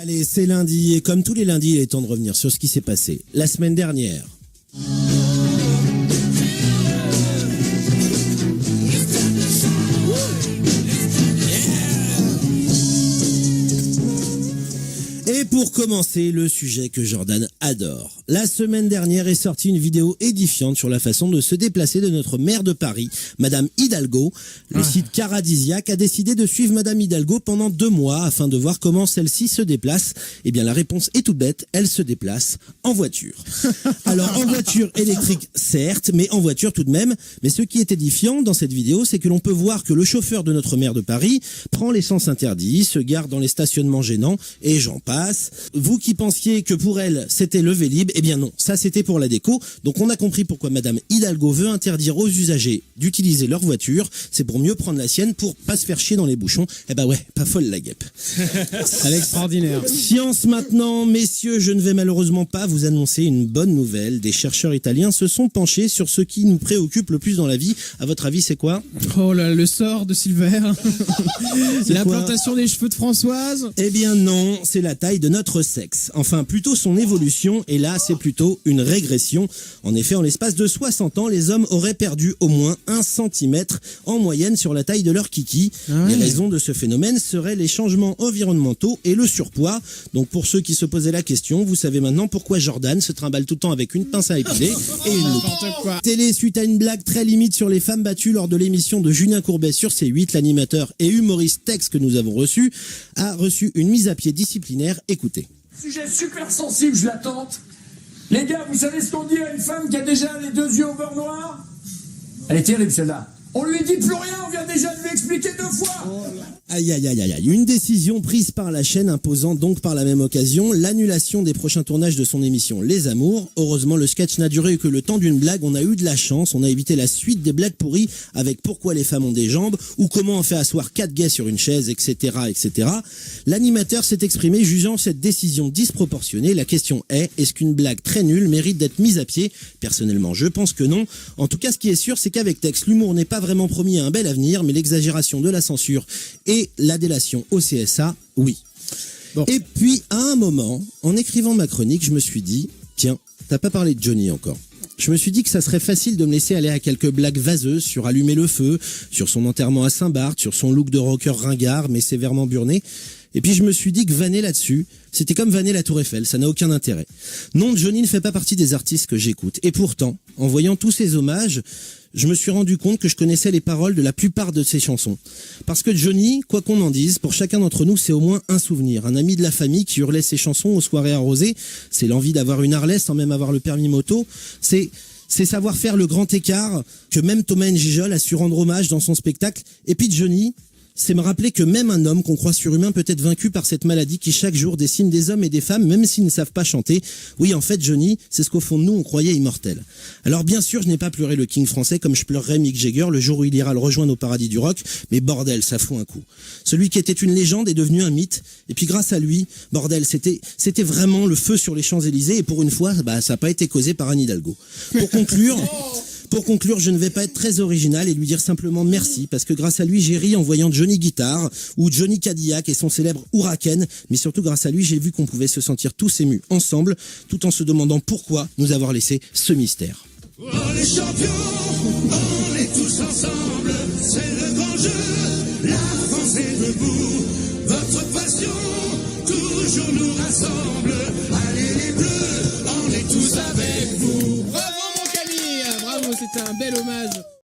Allez, c'est lundi et comme tous les lundis, il est temps de revenir sur ce qui s'est passé la semaine dernière. Et pour commencer, le sujet que Jordan adore. La semaine dernière est sortie une vidéo édifiante sur la façon de se déplacer de notre maire de Paris, Madame Hidalgo. Le site Caradisiaque a décidé de suivre Madame Hidalgo pendant 2 mois afin de voir comment celle-ci se déplace. Eh bien, la réponse est toute bête, elle se déplace en voiture. Alors, en voiture électrique, certes, mais en voiture tout de même. Mais ce qui est édifiant dans cette vidéo, c'est que l'on peut voir que le chauffeur de notre maire de Paris prend les sens interdits, se gare dans les stationnements gênants, et j'en passe. Vous qui pensiez que pour elle, c'était le Vélib, eh bien non, ça c'était pour la déco. Donc on a compris pourquoi Madame Hidalgo veut interdire aux usagers d'utiliser leur voiture. C'est pour mieux prendre la sienne, pour pas se faire chier dans les bouchons. Eh ben ouais, pas folle la guêpe. C'est extraordinaire. Science maintenant, messieurs, je ne vais malheureusement pas vous annoncer une bonne nouvelle. Des chercheurs italiens se sont penchés sur ce qui nous préoccupe le plus dans la vie. À votre avis, c'est quoi? Oh là, le sort de Silver. C'est L'implantation des cheveux de Françoise. Eh bien non, c'est la taille de notre sexe. Enfin, plutôt son évolution, et là, c'est plutôt une régression. En effet, en l'espace de 60 ans, les hommes auraient perdu au moins 1 centimètre en moyenne sur la taille de leur kiki. Les raisons de ce phénomène seraient les changements environnementaux et le surpoids. Donc pour ceux qui se posaient la question, vous savez maintenant pourquoi Jordan se trimballe tout le temps avec une pince à épiler et une loupe. Télé, suite à une blague très limite sur les femmes battues lors de l'émission de Julien Courbet sur C8, l'animateur et humoriste Tex que nous avons reçu, a reçu une mise à pied disciplinaire. Écoutez. Sujet super sensible, je l'attente. Les gars, vous savez ce qu'on dit à une femme qui a déjà les 2 yeux au beurre noir? Elle est terrible celle-là. On lui dit plus rien, on vient déjà de lui expliquer 2 fois. Aïe aïe aïe aïe aïe. Une décision prise par la chaîne imposant donc par la même occasion l'annulation des prochains tournages de son émission Les Amours. Heureusement, le sketch n'a duré que le temps d'une blague. On a eu de la chance. On a évité la suite des blagues pourries avec pourquoi les femmes ont des jambes ou comment on fait asseoir 4 gays sur une chaise, etc., etc. L'animateur s'est exprimé jugeant cette décision disproportionnée. La question est-ce qu'une blague très nulle mérite d'être mise à pied? Personnellement, je pense que non. En tout cas, ce qui est sûr, c'est qu'avec Tex, l'humour n'est pas vraiment promis à un bel avenir, mais l'exagération de la censure et la délation au CSA, oui. Bon. Et puis, à un moment, en écrivant ma chronique, je me suis dit, tiens, t'as pas parlé de Johnny encore. Je me suis dit que ça serait facile de me laisser aller à quelques blagues vaseuses sur allumer le feu, sur son enterrement à Saint-Barth, sur son look de rocker ringard mais sévèrement burné. Et puis je me suis dit que vanner là-dessus, c'était comme vanner la Tour Eiffel, ça n'a aucun intérêt. Non, Johnny ne fait pas partie des artistes que j'écoute. Et pourtant, en voyant tous ces hommages, je me suis rendu compte que je connaissais les paroles de la plupart de ses chansons. Parce que Johnny, quoi qu'on en dise, pour chacun d'entre nous, c'est au moins un souvenir. Un ami de la famille qui hurlait ses chansons aux soirées arrosées, c'est l'envie d'avoir une Harley sans même avoir le permis moto, c'est savoir faire le grand écart que même Thomas N'Gijol a su rendre hommage dans son spectacle. Et puis Johnny, c'est me rappeler que même un homme qu'on croit surhumain peut être vaincu par cette maladie qui chaque jour décime des hommes et des femmes, même s'ils ne savent pas chanter. Oui, en fait, Johnny, c'est ce qu'au fond de nous, on croyait immortel. Alors bien sûr, je n'ai pas pleuré le King français comme je pleurerais Mick Jagger le jour où il ira le rejoindre au paradis du rock, mais bordel, ça fout un coup. Celui qui était une légende est devenu un mythe, et puis grâce à lui, bordel, c'était vraiment le feu sur les Champs-Élysées, et pour une fois, ça n'a pas été causé par Anne Hidalgo. Pour conclure, je ne vais pas être très original et lui dire simplement merci, parce que grâce à lui, j'ai ri en voyant Johnny Guitar ou Johnny Cadillac et son célèbre Huracan, mais surtout grâce à lui, j'ai vu qu'on pouvait se sentir tous émus ensemble, tout en se demandant pourquoi nous avoir laissé ce mystère. On est champions, on est tous ensemble, c'est le grand jeu, la France est debout, votre passion toujours nous rassemble, allez les bleus, on est tous avec vous. Bravo mon Camille, bravo, c'était un bel hommage.